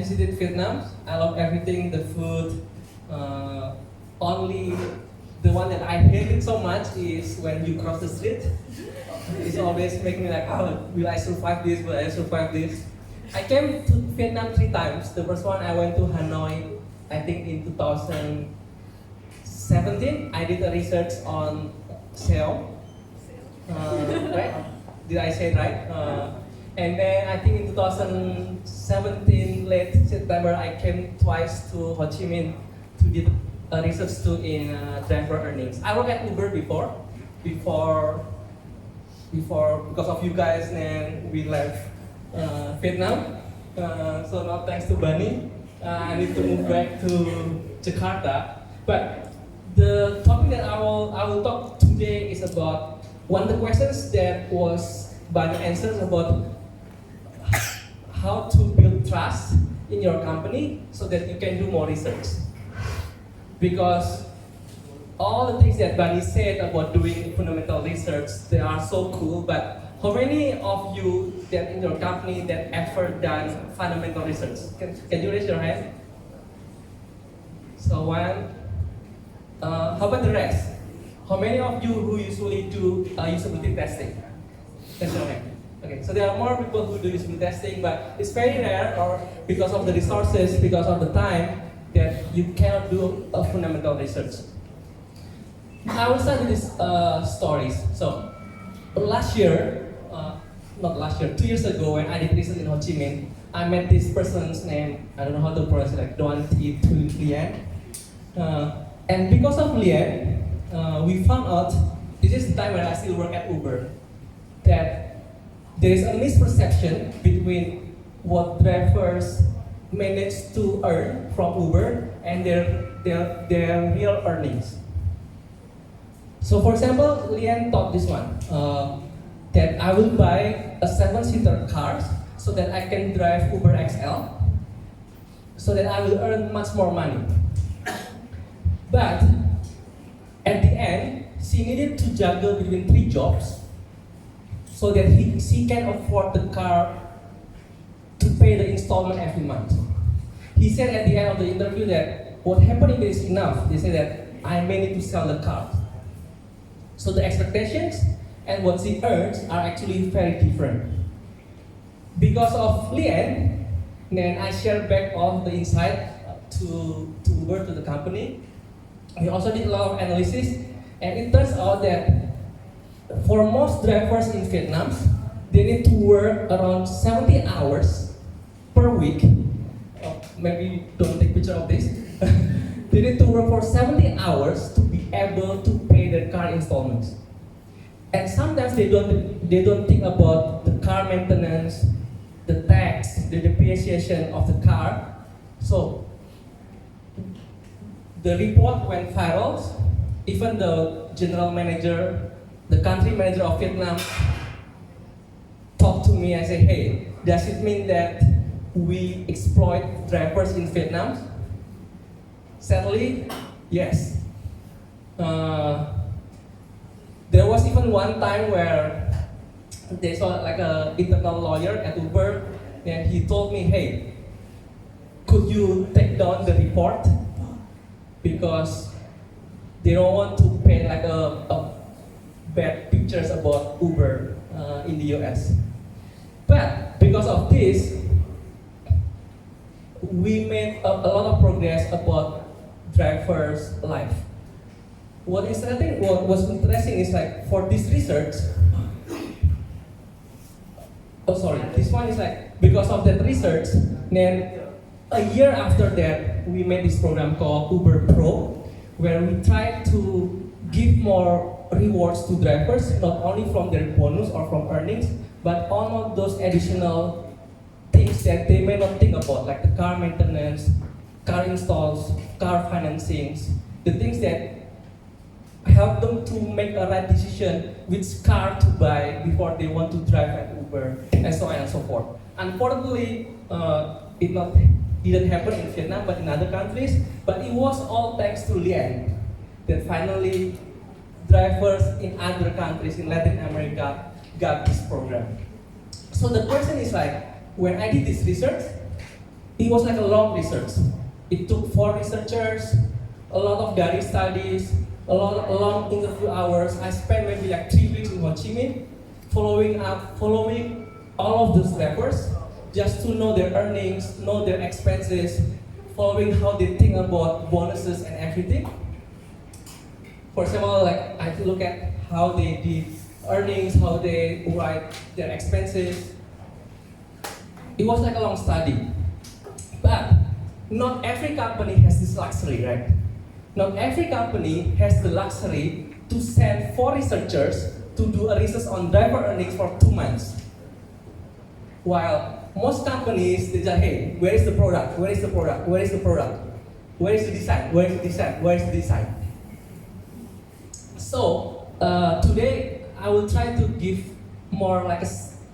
visited Vietnam. I love everything, the food. Only the one that I hated so much is when you cross the street. It's always making me like, oh, will I survive this? Will I survive this? I came to Vietnam 3 times. The first one I went to Hanoi, I think in 2017. I did a research on Seoul. Right? Did I say it right? And then I think in 2017, late September, I came twice to Ho Chi Minh to do a research too in driver earnings. I worked at Uber before because of you guys, and we left Vietnam. So now thanks to Bunny, I need to move back to Jakarta. But the topic that I will talk today is about one of the questions that was Bunny answers about how to build trust in your company so that you can do more research. Because all the things that Bunny said about doing fundamental research, they are so cool, but how many of you that in your company that ever done fundamental research? Can you raise your hand? So one. How about the rest? How many of you who usually do usability testing? Raise your hand. Okay, so there are more people who do usability testing, but it's very rare, or because of the resources, because of the time, that you cannot do a fundamental research. I will start with these stories. So, last year, 2 years ago, when I did research in Ho Chi Minh, I met this person's name, I don't know how to pronounce it, like Duan Thi Tu Lien. And because of Lien, we found out, this is the time when I still work at Uber, that there is a misperception between what drivers manage to earn from Uber and their real earnings. So for example, Lien taught this one, that I will buy a 7-seater car so that I can drive Uber XL, so that I will earn much more money. But at the end, she needed to juggle between 3 jobs so that she can afford the car to pay the installment every month. He said at the end of the interview that what happening is enough. They said that I may need to sell the car. So the expectations and what she earns are actually very different. Because of Lien, then I shared back all the insight to Uber, to the company. We also did a lot of analysis, and it turns out that for most drivers in Vietnam, they need to work around 70 hours per week. Maybe don't take a picture of this. They need to work for 70 hours to be able to pay their car installments. And sometimes they don't think about the car maintenance, the tax, the depreciation of the car. So the report went viral. Even the general manager, the country manager of Vietnam, talked to me and said, hey, does it mean that we exploit drivers in Vietnam? Sadly, yes. There was even one time where they saw like an internal lawyer at Uber, and he told me, hey, could you take down the report? Because they don't want to paint like a bad pictures about Uber in the US. But because of this, we made a lot of progress about drivers' life. What was interesting is like for this research, this one is like because of that research, then a year after that, we made this program called Uber Pro, where we try to give more rewards to drivers, not only from their bonus or from earnings, but all of those additional things that they may not think about, like the car maintenance, car installs, car financings, the things that help them to make a right decision which car to buy before they want to drive at Uber, and so on and so forth. Unfortunately, it didn't happen in Vietnam, but in other countries. But it was all thanks to Lien that finally drivers in other countries in Latin America got this program. So the question is like, when I did this research, it was like a long research. It took 4 researchers, a lot of diary studies, a long interview hours. I spent maybe like 3 weeks in Ho Chi Minh, following all of those rappers, just to know their earnings, know their expenses, following how they think about bonuses and everything. For example, like I look at how they did earnings, how they write their expenses. It was like a long study. But not every company has this luxury, right? Not every company has the luxury to send 4 researchers to do a research on driver earnings for 2 months. While most companies, they just, hey, where is the product? Where is the product? Where is the product? Where is the design? Where is the design? Where is the design? So, today I will try to give more like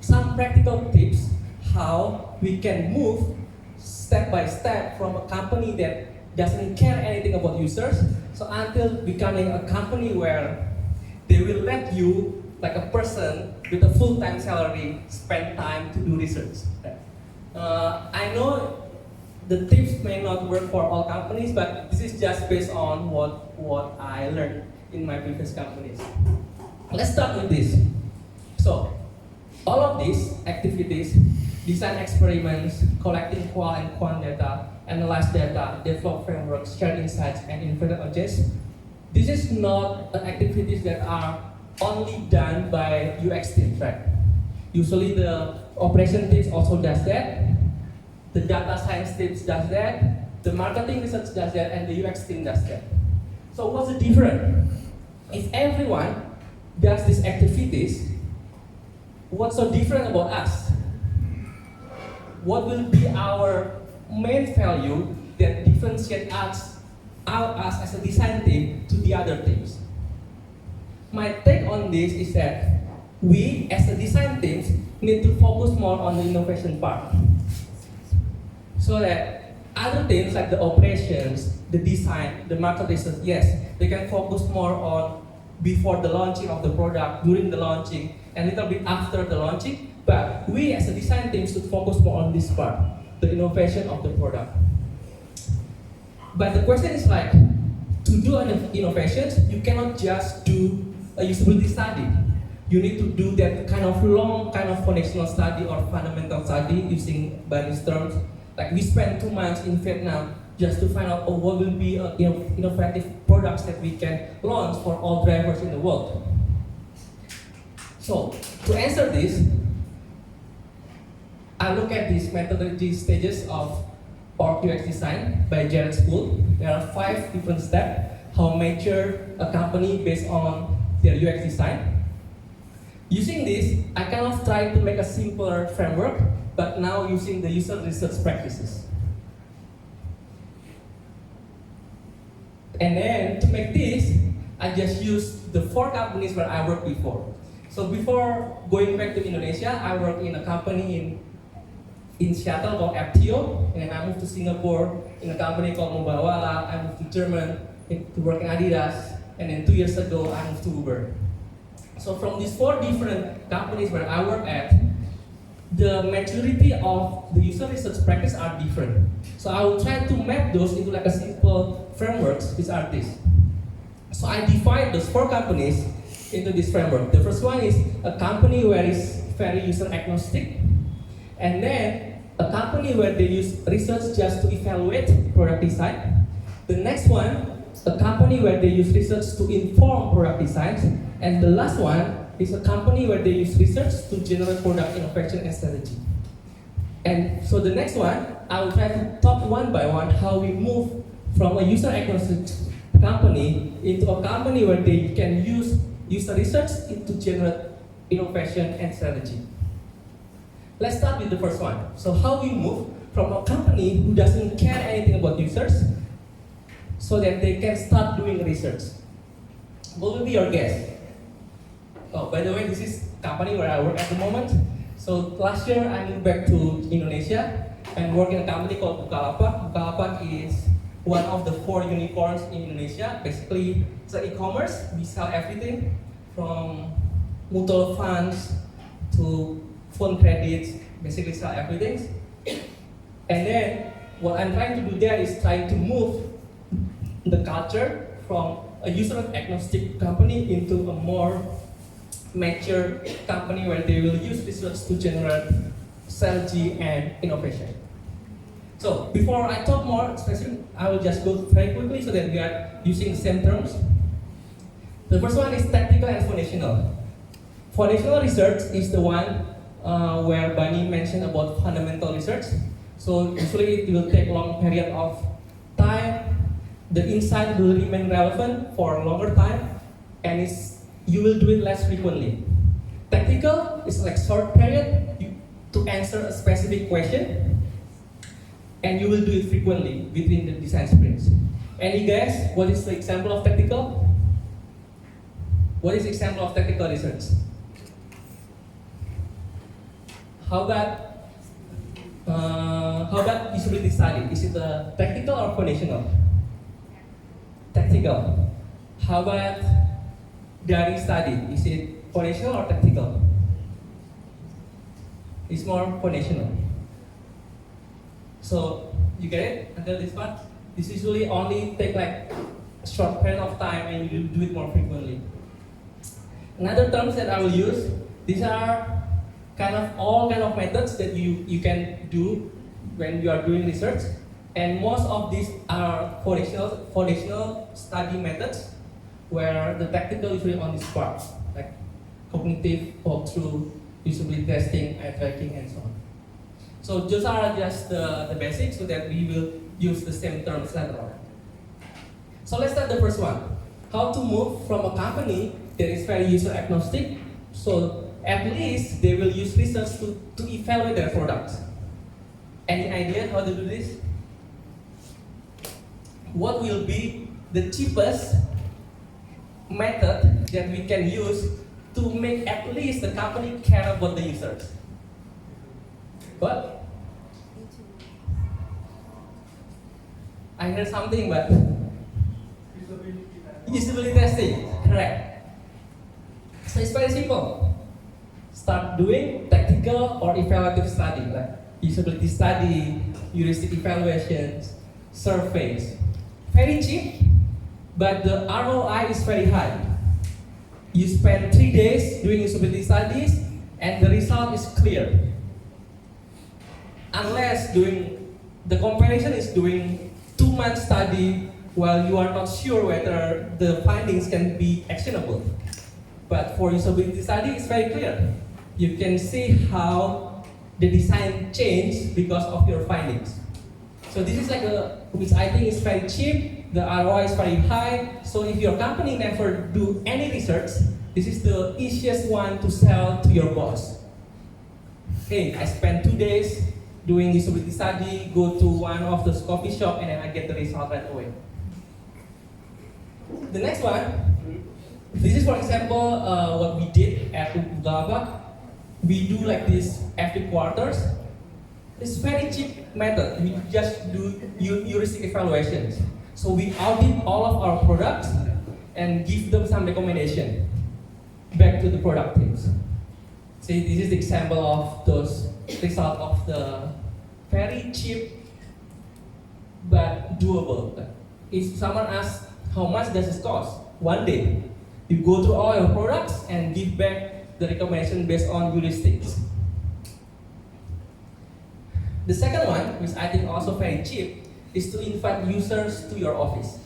some practical tips how we can move step by step from a company that doesn't care anything about users, so until becoming a company where they will let you, like a person with a full-time salary, spend time to do research. I know the tips may not work for all companies, but this is just based on what I learned in my previous companies. Let's start with this. So, all of these activities, design experiments, collecting qual and quant data, analyze data, develop frameworks, share insights, and innovate objects. This is not activities that are only done by UX teams, right? Usually the operation teams also does that, the data science teams does that, the marketing research does that, and the UX team does that. So what's the difference? If everyone does these activities, what's so different about us? What will be our main value that differentiates us as a design team to the other teams? My take on this is that we, as a design teams, need to focus more on the innovation part, so that other teams like the operations, the design, the market research, yes, they can focus more on before the launching of the product, during the launching, and a little bit after the launching. But we as a design team should focus more on this part, the innovation of the product. But the question is like, to do an innovation, you cannot just do a usability study. You need to do that kind of long, kind of foundational study or fundamental study using Barry's terms. Like we spent 2 months in Vietnam just to find out what will be innovative products that we can launch for all drivers in the world. So to answer this, I look at these methodology stages of org UX design by Jared School. There are 5 different steps how measure a company based on their UX design. Using this, I kind of try to make a simpler framework, but now using the user research practices. And then to make this, I just use the 4 companies where I worked before. So before going back to Indonesia, I worked in a company in Seattle called FTO, and then I moved to Singapore in a company called Mobawala. I moved to Germany to work in Adidas, and then 2 years ago I moved to Uber. So from these 4 different companies where I work at, the maturity of the user research practice are different. So I will try to map those into like a simple frameworks, which are these. So I divide those 4 companies into this framework. The first one is a company where it's very user agnostic, and then a company where they use research just to evaluate product design. The next one, a company where they use research to inform product designs, and the last one is a company where they use research to generate product innovation and strategy. And so the next one, I will try to talk one by one how we move from a user agnostic company into a company where they can use user research to generate innovation and strategy. Let's start with the first one. So how we move from a company who doesn't care anything about users so that they can start doing research. What will be your guess? Oh, by the way, this is company where I work at the moment. So last year I moved back to Indonesia and work in a company called Bukalapak. Bukalapak is one of the 4 unicorns in Indonesia. Basically, it's an e-commerce. We sell everything from mutual funds to phone credits, basically sell everything. And then what I'm trying to do there is trying to move the culture from a user-agnostic company into a more mature company where they will use research to generate strategy and innovation. So before I talk more specific, I will just go very quickly so that we are using the same terms. The first one is tactical and foundational. Foundational research is the one where Bani mentioned about fundamental research. So usually it will take a long period of time. The insight will remain relevant for a longer time, and you will do it less frequently. Tactical is like short period to answer a specific question, and you will do it frequently between the design sprints. Any guess what is the example of tactical? What is the example of tactical research? How about usability study? Is it a tactical or foundational? Tactical. How about daring study? Is it foundational or tactical? It's more foundational. So you get it until this part? This usually only take like a short period of time and you do it more frequently. Another terms that I will use, these are all kind of methods that you can do when you are doing research, and most of these are foundational study methods, where the tactical is really on this part, like cognitive walkthrough, usability testing, eye tracking, and so on. So those are just the basics, so that we will use the same terms later on. So let's start the first one. How to move from a company that is very user agnostic, so at least they will use research to evaluate their products. Any idea how to do this? What will be the cheapest method that we can use to make at least the company care about the users? What? I heard something, but usability testing, correct. So it's very simple. Start doing tactical or evaluative study, like usability study, heuristic evaluations, surveys. Very cheap, but the ROI is very high. You spend 3 days doing usability studies, and the result is clear. Unless the comparison is doing 2-month study while you are not sure whether the findings can be actionable. But for usability study, it's very clear. You can see how the design changed because of your findings. So this is which I think is very cheap, the ROI is very high, so if your company never do any research, this is the easiest one to sell to your boss. Hey, I spent 2 days doing usability study, go to one of those coffee shop, and then I get the result right away. The next one, this is for example what we did at Ugalaba. We do like this every quarters. It's very cheap method. We just do heuristic evaluations. So we audit all of our products and give them some recommendation back to the product teams. See, this is the example of those results of the very cheap but doable. If someone asks how much does this cost, 1 day you go through all your products and give back the recommendation based on heuristics. The second one, which I think also very cheap, is to invite users to your office.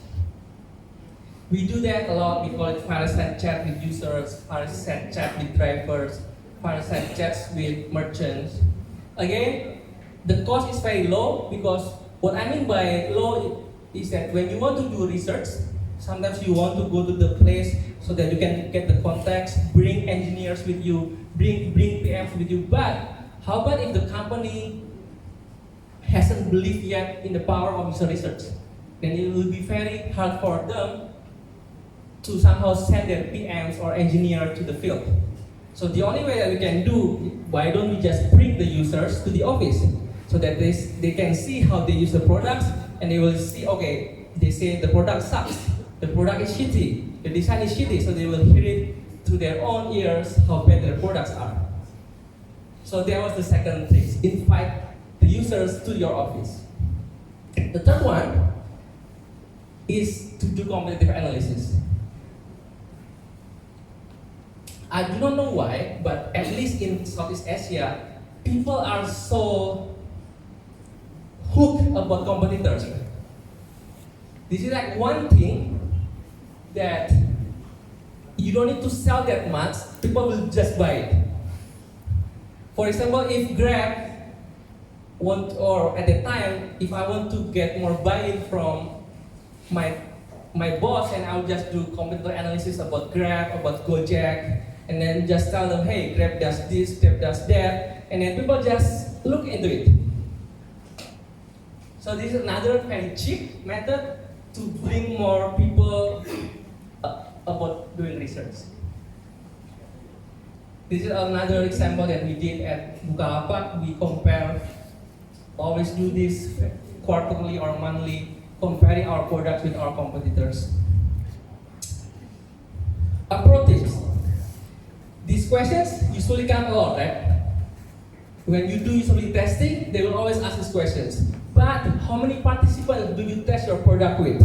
We do that a lot. We call it fireside chat with users, fireside chat with drivers, fireside chats with merchants. Again, the cost is very low, because what I mean by low is that when you want to do research, sometimes you want to go to the place so that you can get the context, bring engineers with you, bring PMs with you. But how about if the company hasn't believed yet in the power of user research? Then it will be very hard for them to somehow send their PMs or engineer to the field. So the only way that we can do, why don't we just bring the users to the office so that they can see how they use the products, and they will see, okay, they say the product sucks, the product is shitty, the design is shitty, so they will hear it through their own ears how bad their products are. So that was the second thing, invite the users to your office. The third one is to do competitive analysis. I do not know why, but at least in Southeast Asia, people are so hooked about competitors. This is like one thing that you don't need to sell that much, people will just buy it. For example, if Grab or at the time, if I want to get more buy-in from my boss, and I'll just do competitor analysis about Grab, about Gojek, and then just tell them, hey, Grab does this, Grab does that, and then people just look into it. So this is another very cheap method to bring more people about doing research. This is another example that we did at Bukalapak. We always do this quarterly or monthly, comparing our products with our competitors. Pro tips. These questions usually come a lot, right? When you do usability testing, they will always ask these questions. But how many participants do you test your product with?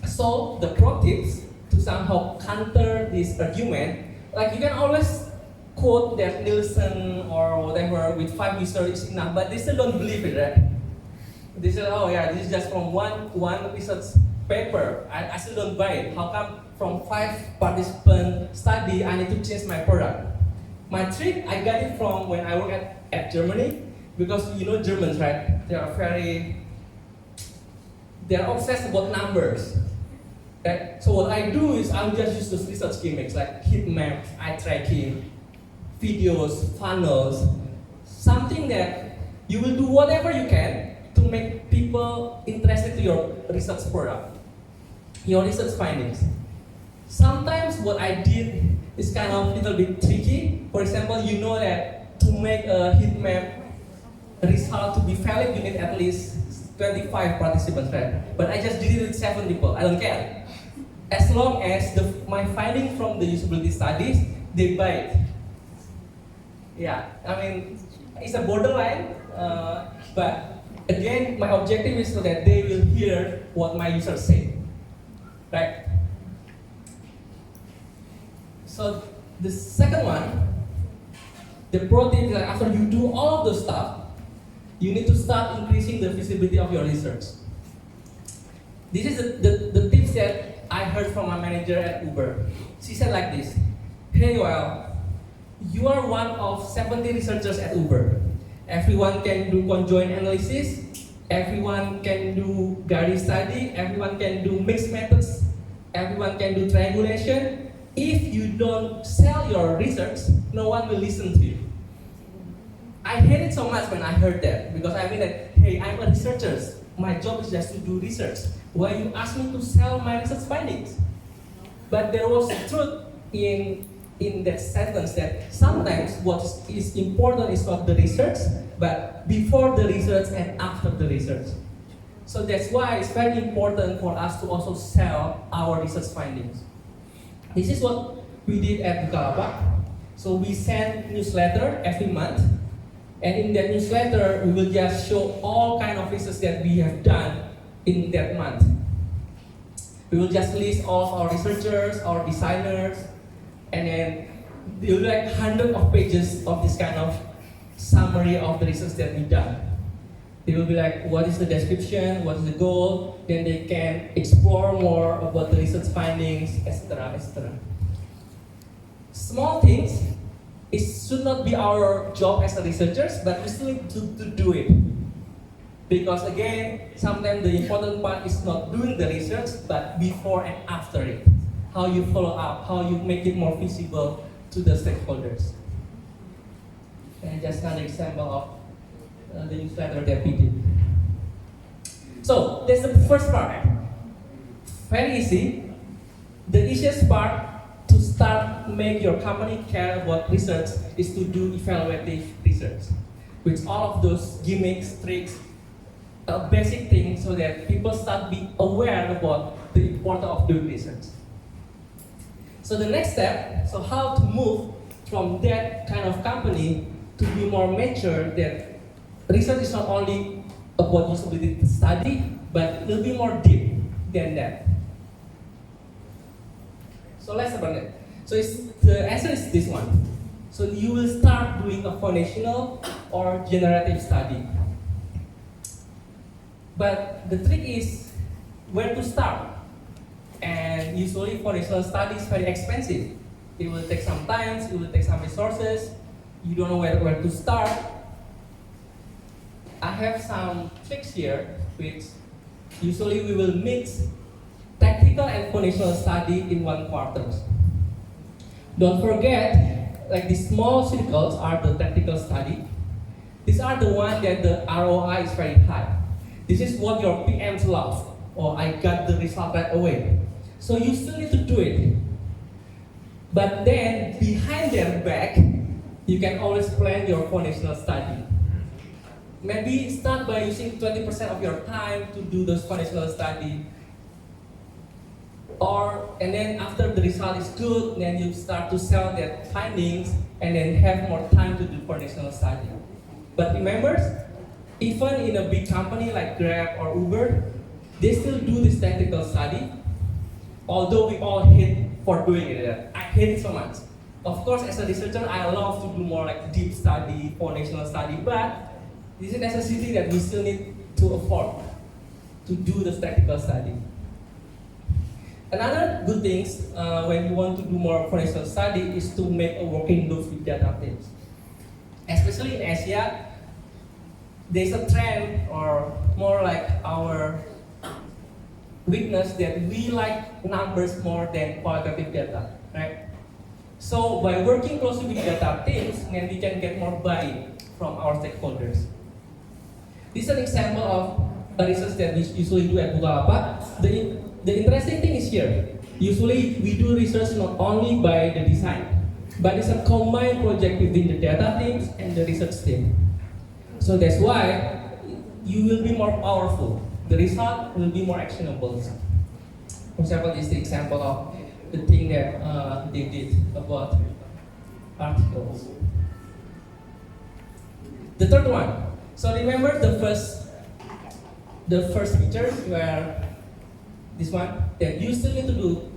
So the pro tips to somehow counter this argument, like you can always quote that Nielsen or whatever with 5 users is enough, but they still don't believe it, right? They say, oh yeah, this is just from one research paper. I still don't buy it. How come from 5 participant study I need to change my product? My trick, I got it from when I work at Germany, because you know Germans, right? They're obsessed about numbers. Right? So what I do is I'll just use those research gimmicks like heat map, eye tracking, videos, funnels, something that you will do whatever you can to make people interested to your research product, your research findings. Sometimes what I did is kind of a little bit tricky. For example, you know that to make a heat map result to be valid, you need at least 25 participants, right? But I just did it with 7 people. I don't care. As long as my finding from the usability studies, they buy it. Yeah, I mean, it's a borderline, but again, my objective is so that they will hear what my users say, right? So the second one, the pro tip is that after you do all of the stuff, you need to start increasing the visibility of your research. This is the tips that I heard from my manager at Uber. She said like this: hey Yoel, you are one of 70 researchers at Uber. Everyone can do conjoint analysis, everyone can do Gary study, everyone can do mixed methods, everyone can do triangulation. If you don't sell your research, no one will listen to you. I hate it so much when I heard that, because I mean that, hey, I'm a researcher. My job is just to do research. Why you ask me to sell my research findings? But there was truth in that sentence that sometimes what is important is not the research, but before the research and after the research. So that's why it's very important for us to also sell our research findings. This is what we did at Bukalapak. So we send newsletter every month. And in that newsletter, we will just show all kind of research that we have done in that month. We will just list all of our researchers, our designers, and then there will be like hundreds of pages of this kind of summary of the research that we've done. They will be like, what is the description, what is the goal, then they can explore more about the research findings, etc., etc. Small things, it should not be our job as a researchers, but we still need to do it. Because again, sometimes the important part is not doing the research, but before and after it. How you follow up, how you make it more visible to the stakeholders. And just another example of the newsletter that we did. So, that's the first part. Very easy. The easiest part to start make your company care about research is to do evaluative research, with all of those gimmicks, tricks, basic things, so that people start being aware about the importance of doing research. So the next step, so how to move from that kind of company to be more mature, that research is not only about usability study, but it will be more deep than that. So let's about it. So the answer is this one. So you will start doing a foundational or generative study. But the trick is where to start. And usually foundational study is very expensive. It will take some time, it will take some resources. You don't know where to start. I have some tricks here, which usually we will mix technical and foundational study in one quarter. Don't forget, like these small circles are the technical study. These are the ones that the ROI is very high. This is what your PMs love, or I got the result right away. So you still need to do it. But then, behind their back, you can always plan your foundational study. Maybe start by using 20% of your time to do those foundational study. And then after the result is good, then you start to sell their findings and then have more time to do foundational study. But remember, even in a big company like Grab or Uber, they still do this technical study, although we all hate for doing it. I hate it so much. Of course, as a researcher, I love to do more like deep study, foundational study, but this is a necessity that we still need to afford to do this technical study. Another good thing when you want to do more foundational study is to make a working group with data teams. Especially in Asia, there's a trend, or more like our weakness, that we like numbers more than qualitative data, right? So by working closely with data teams, then we can get more buy-in from our stakeholders. This is an example of a research that we usually do at Bukalapak. The interesting thing is here, usually we do research not only by the design, but it's a combined project between the data teams and the research team. So that's why you will be more powerful. The result will be more actionable. For example, this is the example of the thing that they did about articles. The third one. So remember the first feature where this one, that you still need to do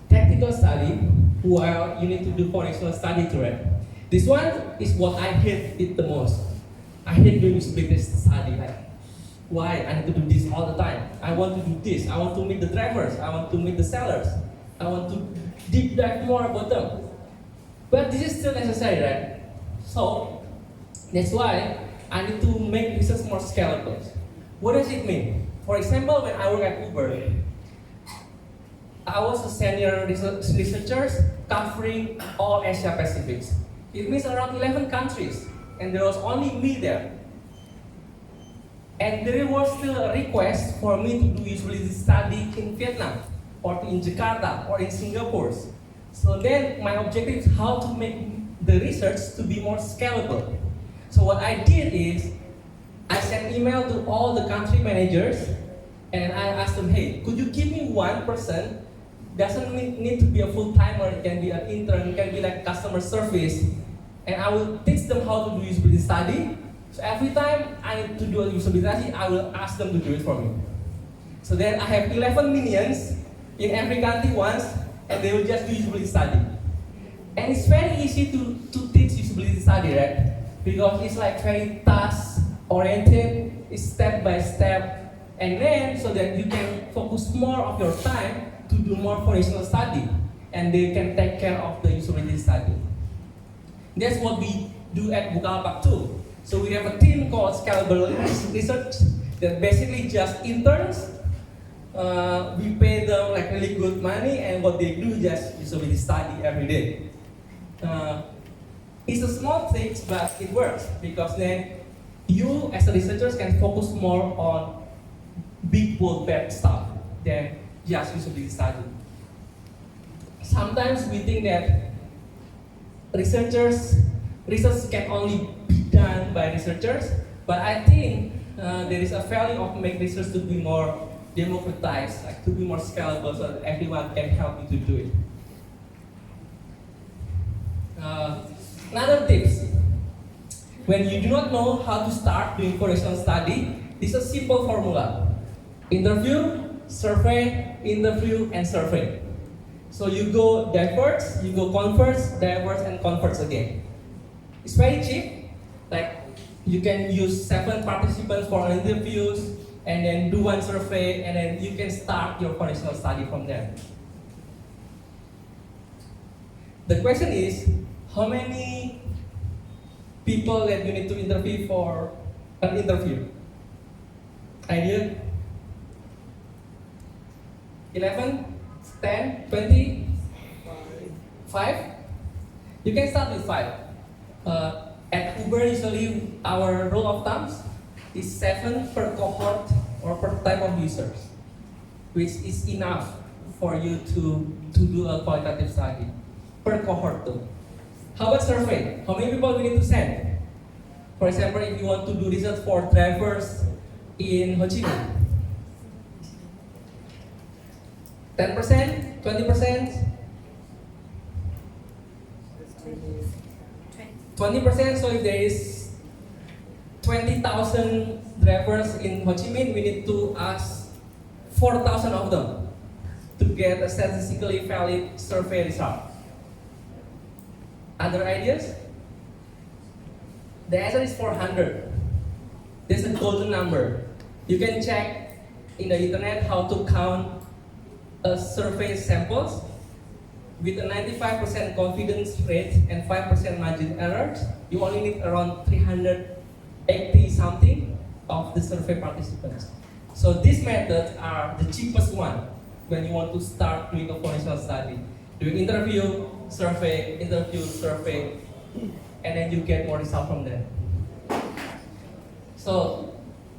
technical study while you need to do foundational study to it. This one is what I hate it the most. I hate doing usability study. Like, why? I need to do this all the time. I want to do this. I want to meet the drivers. I want to meet the sellers. I want to deep dive more about them. But this is still necessary, right? So that's why I need to make research more scalable. What does it mean? For example, when I work at Uber, I was a senior researcher covering all Asia Pacific. It means around 11 countries, and there was only me there. And there was still a request for me to do usability study in Vietnam, or in Jakarta, or in Singapore. So then my objective is how to make the research to be more scalable. So what I did is, I sent email to all the country managers, and I asked them, hey, could you give me one person? Doesn't need to be a full-timer, it can be an intern, it can be like customer service, and I will teach them how to do usability study. So every time I need to do a usability study, I will ask them to do it for me. So then I have 11 minions in every country once, and they will just do usability study. And it's very easy to teach usability study, right? Because it's like very task-oriented, it's step by step, and then so that you can focus more of your time to do more foundational study, and they can take care of the usability study. That's what we do at Bukalapak too. So we have a team called Scalable Research that basically just interns. We pay them like really good money, and what they do is just usability study every day. It's a small thing, but it works because then you as a researcher can focus more on big bold bad stuff than just usability study. Sometimes we think that research can only be done by researchers, but I think there is a value of making research to be more democratized, like to be more scalable, so that everyone can help you to do it. Another tips: when you do not know how to start doing foundational study, This is a simple formula. Interview, survey, interview, and survey. So you go diverse, you go converse, diverse, and converse again. It's very cheap. Like you can use 7 participants for interviews, and then do 1 survey, and then you can start your foundational study from there. The question is, how many people that you need to interview for an interview? Idea? 11, 10, 20, 5? You can start with 5. At Uber, usually our rule of thumb is 7 per cohort or per type of users, which is enough for you to do a qualitative study per cohort too. How about survey? How many people we need to send? For example, if you want to do research for drivers in Ho Chi Minh, 10%, 20%, 20%. So if there is 20,000 drivers in Ho Chi Minh, we need to ask 4,000 of them to get a statistically valid survey result. Other ideas? The answer is 400. This is a golden number. You can check in the internet how to count a survey samples with a 95% confidence rate and 5% margin errors. You only need around 380 something of the survey participants. So these methods are the cheapest one when you want to start doing a foundational study. Doing interview, survey, and then you get more result from them. So,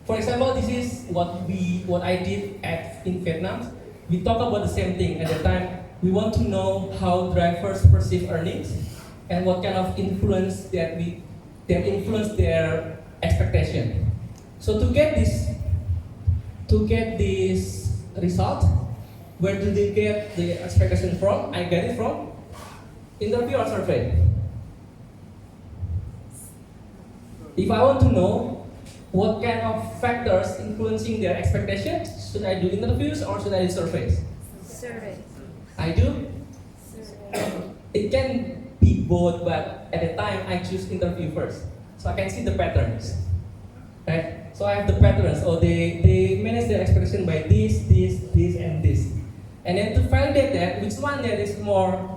for example, this is what I did in Vietnam. We talk about the same thing at the time. We want to know how drivers perceive earnings and what kind of influence that influence their expectation. So to get this result, where do they get the expectation from? I get it from interview or survey. If I want to know what kind of factors influencing their expectations, should I do interviews or should I do surveys? Survey. I do? Survey. It can be both, but at the time I choose interview first. So I can see the patterns. Right? So I have the patterns. So they manage their expectation by this, and this. And then to validate that, which one that is more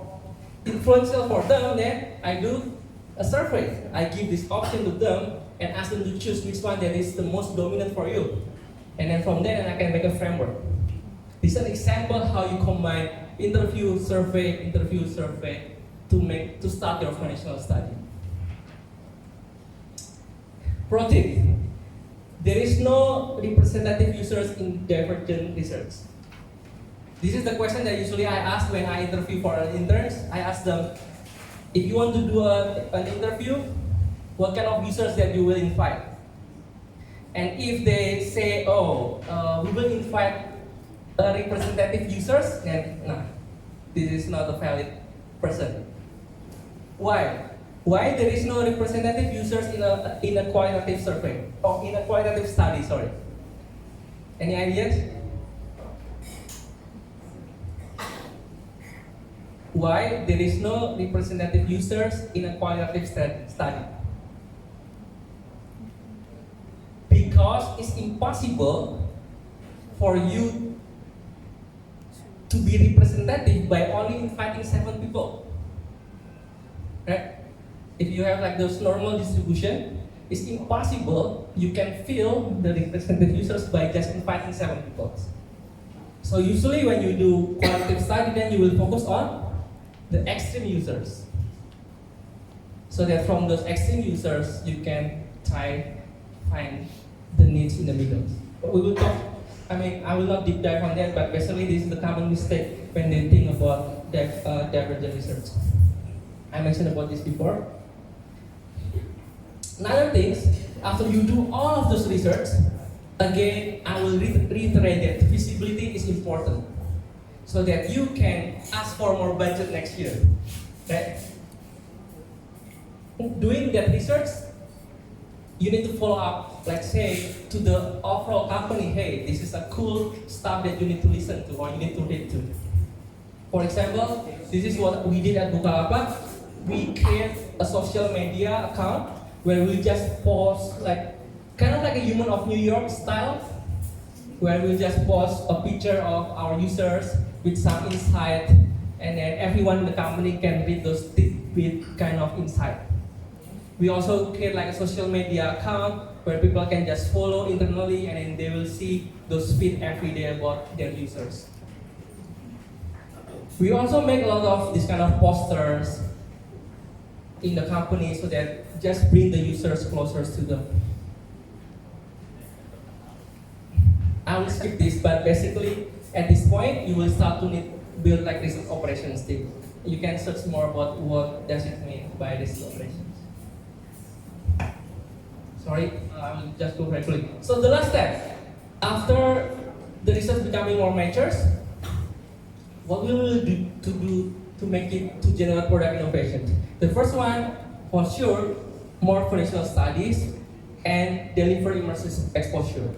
influential for them, then I do a survey. I give this option to them and ask them to choose which one that is the most dominant for you. And then from there, I can make a framework. This is an example how you combine interview, survey to start your foundational study. Pro tip: there is no representative users in divergent research. This is the question that usually I ask when I interview for interns. I ask them, if you want to do an interview, what kind of users that you will invite? And if they say, we will invite representative users, then no, this is not a valid person. Why? Why there is no representative users in a qualitative survey or in a qualitative study? Sorry. Any ideas? Why there is no representative users in a qualitative study? Because it's impossible for you to be representative by only inviting 7 people. Right? If you have like those normal distribution, it's impossible you can fill the representative users by just inviting 7 people. So usually when you do qualitative study, then you will focus on the extreme users. So that from those extreme users, you can find the needs in the middle. But we will talk, I will not deep dive on that, but basically this is the common mistake when they think about divergent research. I mentioned about this before. Another thing, after you do all of those research, again, I will reiterate that feasibility is important, so that you can ask for more budget next year. Right? Doing that research you need to follow up, let's say, to the overall company, hey, this is a cool stuff that you need to listen to or you need to read to. For example, this is what we did at Bukalapak. We create a social media account where we just post kind of like a Human of New York style, where we just post a picture of our users with some insight, and then everyone in the company can read those tidbit kind of insight. We also create like a social media account where people can just follow internally, and then they will see those feed every day about their users. We also make a lot of these kind of posters in the company so that just bring the users closer to them. I will skip this, but basically at this point you will start to need build like research operations team. You can search more about what does it mean by research operations. Sorry, I will just go very quickly. So the last step, after the research becoming more mature, what we will do to make it to generate product innovation? The first one, for sure, more foundational studies and deliver immersive exposure.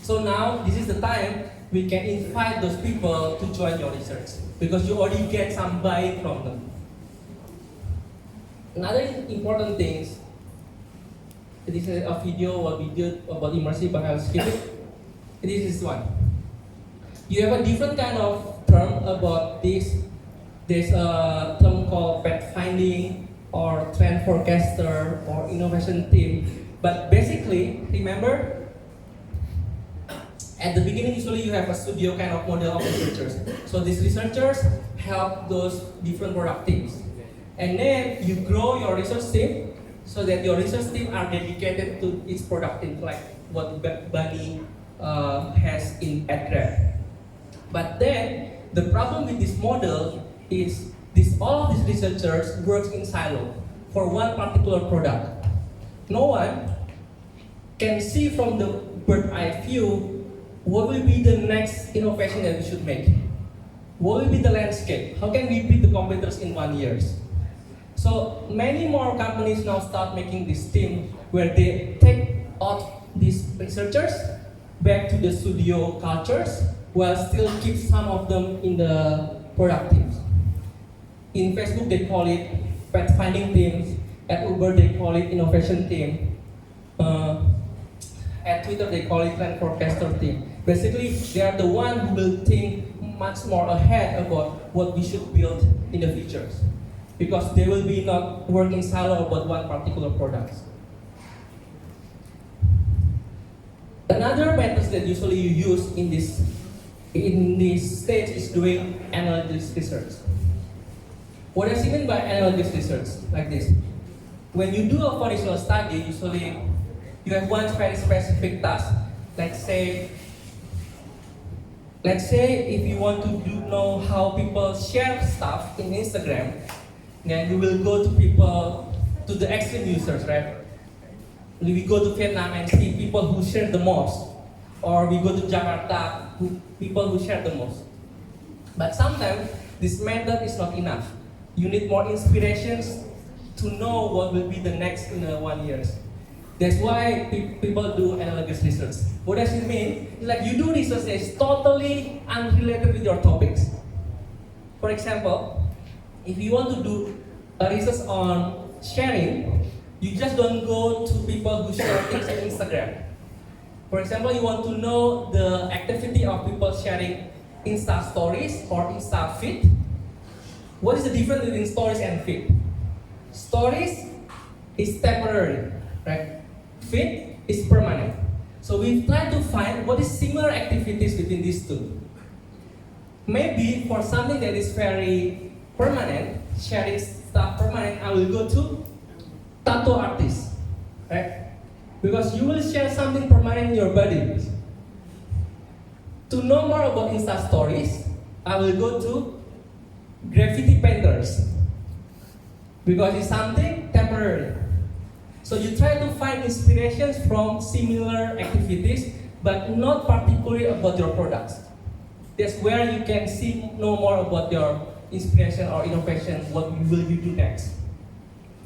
So now this is the time we can invite those people to join your research because you already get some buy-in from them. Another important thing is, this is a video what we did about immersive, but I'll skip it. This is one. You have a different kind of term about this. There's a term called pathfinding or trend forecaster or innovation team. But basically, remember, at the beginning, usually you have a studio kind of model of researchers. So these researchers help those different product teams. And then you grow your research team so that your research team are dedicated to each product team, like what Bunny has in AdGrad. But then, the problem with this model is all of these researchers work in silo for one particular product. No one can see from the bird's eye view what will be the next innovation that we should make. What will be the landscape? How can we beat the competitors in 1 year? So many more companies now start making this team where they take out these researchers back to the studio cultures while still keep some of them in the product teams. In Facebook they call it pathfinding teams, at Uber they call it innovation team, at Twitter they call it trend forecaster team. Basically they are the one who will think much more ahead about what we should build in the future, because they will be not working silo about one particular product. Another method that usually you use in this stage is doing analysis research. What does it mean by analysis research? Like this. When you do a foundational study, usually you have one very specific task. Let's say if you want to know how people share stuff in Instagram, then you will go to the extreme users, right? We go to Vietnam and see people who share the most, or we go to Jakarta, people who share the most. But sometimes this method is not enough. You need more inspirations to know what will be the next in 1 year. That's why people do analogous research. What does it mean? It's like you do research that is totally unrelated with your topics. For example, if you want to do a research on sharing, you just don't go to people who share things on Instagram. For example, you want to know the activity of people sharing Insta stories or Insta feed. What is the difference between stories and feed? Stories is temporary, right? Feed is permanent. So we try to find what is similar activities between these two. Maybe for something that is very permanent, sharing stuff permanent, I will go to tattoo artist, right? Because you will share something permanent in your body. To know more about Insta stories, I will go to graffiti painters, because it's something temporary. So you try to find inspirations from similar activities, but not particularly about your products. That's where you can know more about your inspiration or innovation, what will you do next.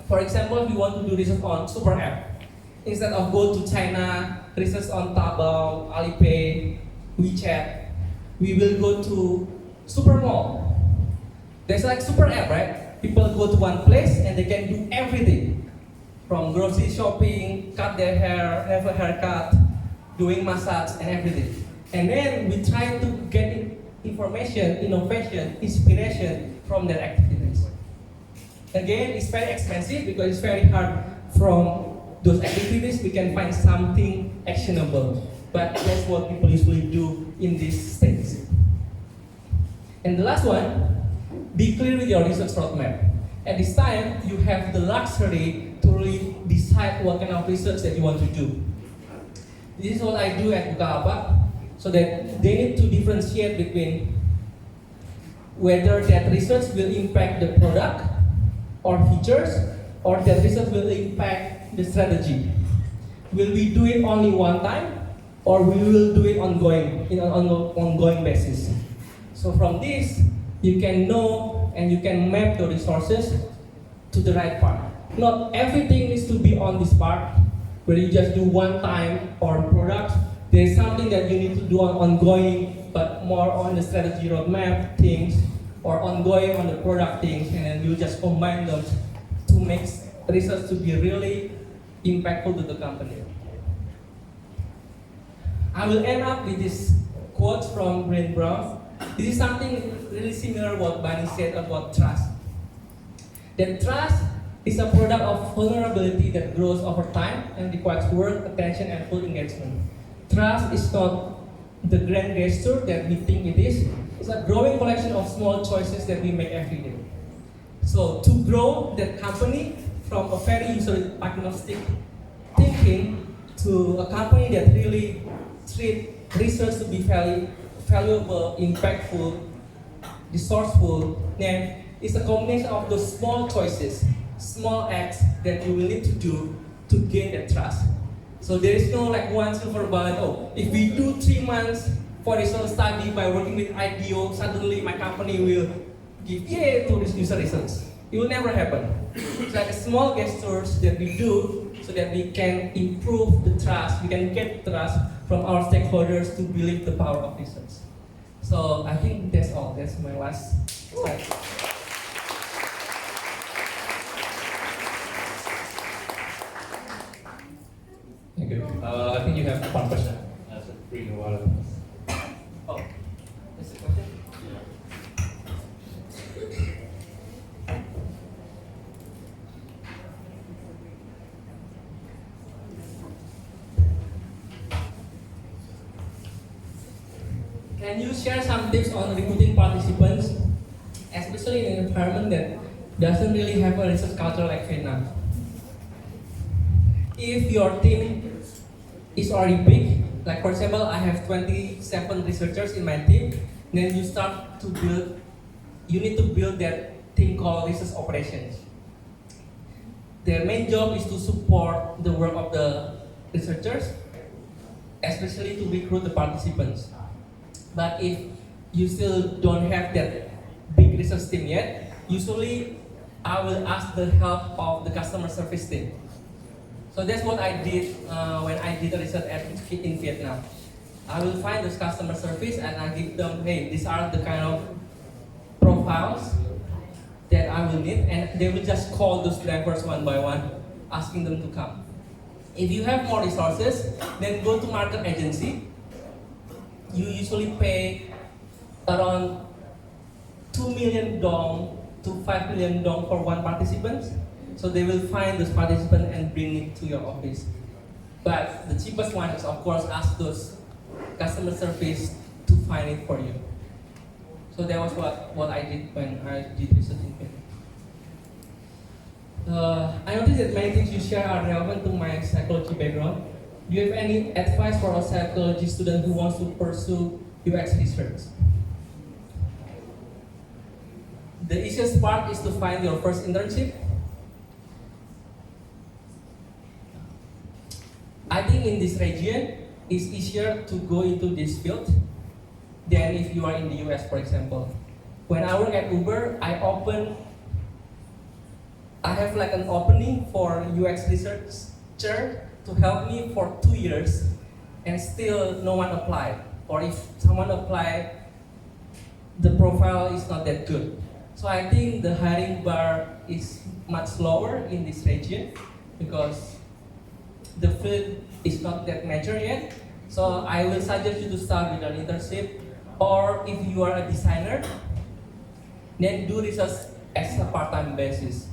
For example, if you want to do research on super app, instead of go to China, research on Taobao, Alipay, WeChat, we will go to super mall. There's like super app, right? People go to one place and they can do everything. From grocery shopping, cut their hair, have a haircut, doing massage and everything. And then we try to get information, innovation, inspiration from their activities. Again, it's very expensive because it's very hard from those activities we can find something actionable. But that's what people usually do in these stages. And the last one, be clear with your research roadmap. At this time, you have the luxury to really decide what kind of research that you want to do. This is what I do at Bukalapak, so that they need to differentiate between whether that research will impact the product or features, or that research will impact the strategy. Will we do it only one time, or we will do it ongoing, on an ongoing basis? So from this, you can know and you can map the resources to the right part. Not everything needs to be on this part, where you just do one time or product. There's something that you need to do on ongoing, but more on the strategy roadmap things, or ongoing on the product things, and then you just combine them to make research to be really impactful to the company. I will end up with this quote from Brent Brown. This is something really similar to what Bunny said about trust. That trust is a product of vulnerability that grows over time and requires work, attention, and full engagement. Trust is not the grand gesture that we think it is. It's a growing collection of small choices that we make every day. So to grow that company from a very user-agnostic thinking to a company that really treats research to be valuable, impactful, resourceful, then it's a combination of those small choices, small acts that you will need to do to gain that trust. So there is no like one silver bullet, oh, if we do 3 months for research study by working with IDEO, suddenly my company will give yay to this user research. It will never happen. It's like small gestures that we do so that we can improve the trust, we can get trust from our stakeholders to believe the power of research. So I think that's all. That's my last slide. Thank you. I think you have one question. Bring a while. Oh, that's the question? Can you share some tips on recruiting participants, especially in an environment that doesn't really have a research culture like Vietnam? If your team is already big, like for example, I have 27 researchers in my team, then you need to build that thing called research operations. Their main job is to support the work of the researchers, especially to recruit the participants. But if you still don't have that big research team yet, usually I will ask the help of the customer service team. So that's what I did when I did the research in Vietnam. I will find those customer service and I give them, hey, these are the kind of profiles that I will need, and they will just call those drivers one by one, asking them to come. If you have more resources, then go to market agency. You usually pay around 2 million dong to 5 million dong for one participant. So they will find this participant and bring it to your office. But the cheapest one is, of course, ask those customer service to find it for you. So that was what I did when I did research in Vietnam. I noticed that many things you share are relevant to my psychology background. Do you have any advice for a psychology student who wants to pursue UX research? The easiest part is to find your first internship. I think in this region, it's easier to go into this field than if you are in the US, for example. When I work at Uber, I open I have like an opening for UX researcher to help me for 2 years, and still no one applied. Or if someone applied, the profile is not that good. So I think the hiring bar is much lower in this region because the field is not that mature yet. So I will suggest you to start with an internship, or if you are a designer, then do research as a part-time basis.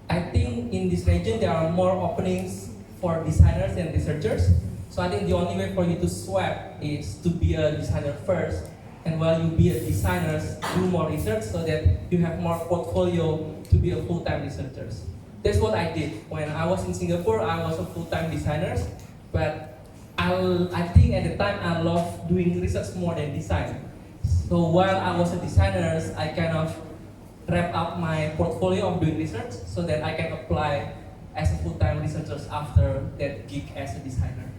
I think in this region there are more openings for designers and researchers. So I think the only way for you to swap is to be a designer first, and while you be a designer, do more research so that you have more portfolio to be a full-time researcher. That's what I did. When I was in Singapore, I was a full-time designer, but I think at the time I loved doing research more than design. So while I was a designer, I kind of wrap up my portfolio of doing research so that I can apply as a full-time researcher after that gig as a designer.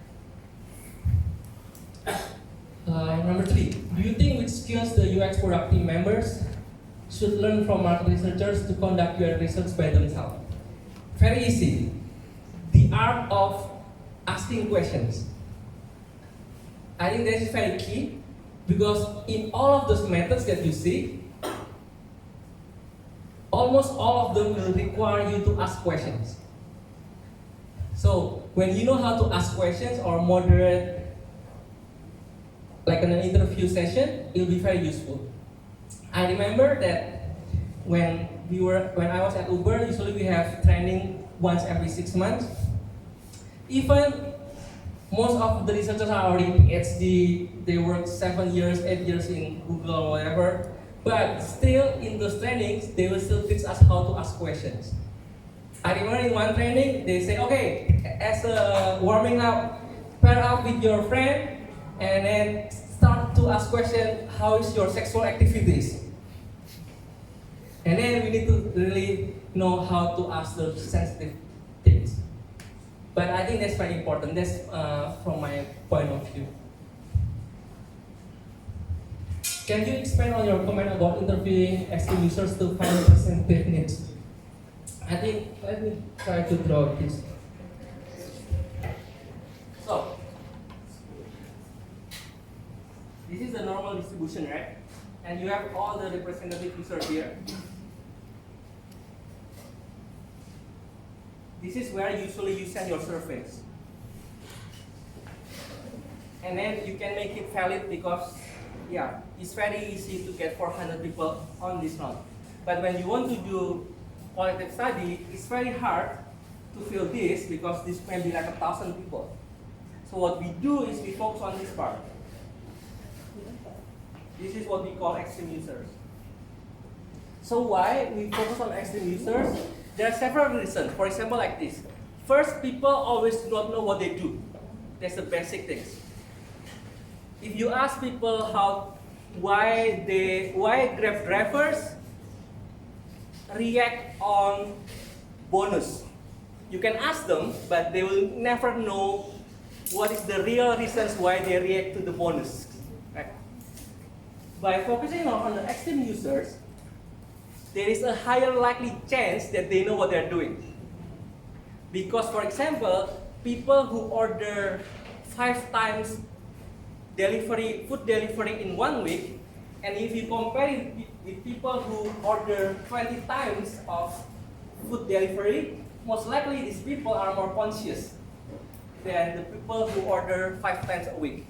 Number 3, do you think which skills the UX product team members should learn from market researchers to conduct your research by themselves? Very easy. The art of asking questions. I think that is very key because in all of those methods that you see, almost all of them will require you to ask questions. So when you know how to ask questions or moderate like in an interview session, it will be very useful. I remember that when I was at Uber, usually we have training once every 6 months. Even most of the researchers are already PhD, they work 7 years, 8 years in Google or whatever, but still in those trainings, they will still teach us how to ask questions. I remember in one training, they say, okay, as a warming up, pair up with your friend, and then start to ask questions, how is your sexual activities? And then we need to really know how to ask those sensitive things. But I think that's very important. That's from my point of view. Can you expand on your comment about interviewing extreme users to find representative needs? I think, let me try to draw this. So, this is the normal distribution, right? And you have all the representative users here. This is where usually you send your surveys. And then you can make it valid because, yeah, it's very easy to get 400 people on this round. But when you want to do qualitative study, it's very hard to fill this because this can be like 1,000 people. So what we do is we focus on this part. This is what we call extreme users. So why we focus on extreme users? There are several reasons. For example, like this. First, people always do not know what they do. That's the basic things. If you ask people why Grab drivers react on bonus, you can ask them, but they will never know what is the real reasons why they react to the bonus. Right? By focusing on the extreme users, there is a higher likely chance that they know what they're doing. Because, for example, people who order 5 times food delivery in 1 week, and if you compare it with people who order 20 times of food delivery, most likely these people are more conscious than the people who order 5 times a week.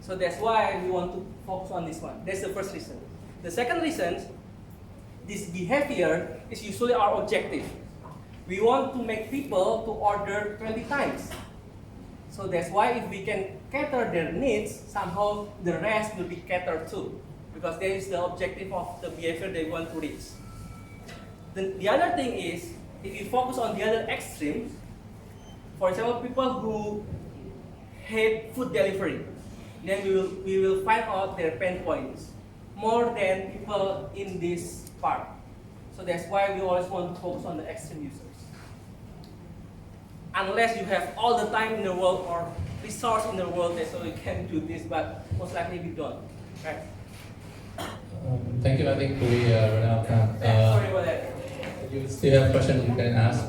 So that's why we want to focus on this one. That's the first reason. The second reason, this behavior is usually our objective. We want to make people to order 20 times. So that's why if we can cater their needs, somehow the rest will be catered too. Because that is the objective of the behavior they want to reach. The other thing is, if you focus on the other extreme, for example, people who hate food delivery, then we will find out their pain points more than people in this part. So that's why we always want to focus on the extreme users. Unless you have all the time in the world or resource in the world, so you can do this, but most likely we don't. Right? Thank you. I think we run out of time. Sorry about that. you still have questions, you can ask.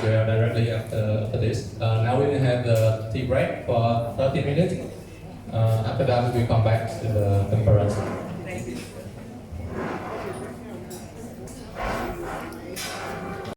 We are directly after this. Now we will have the tea break for 30 minutes. After that, we will come back to the conference.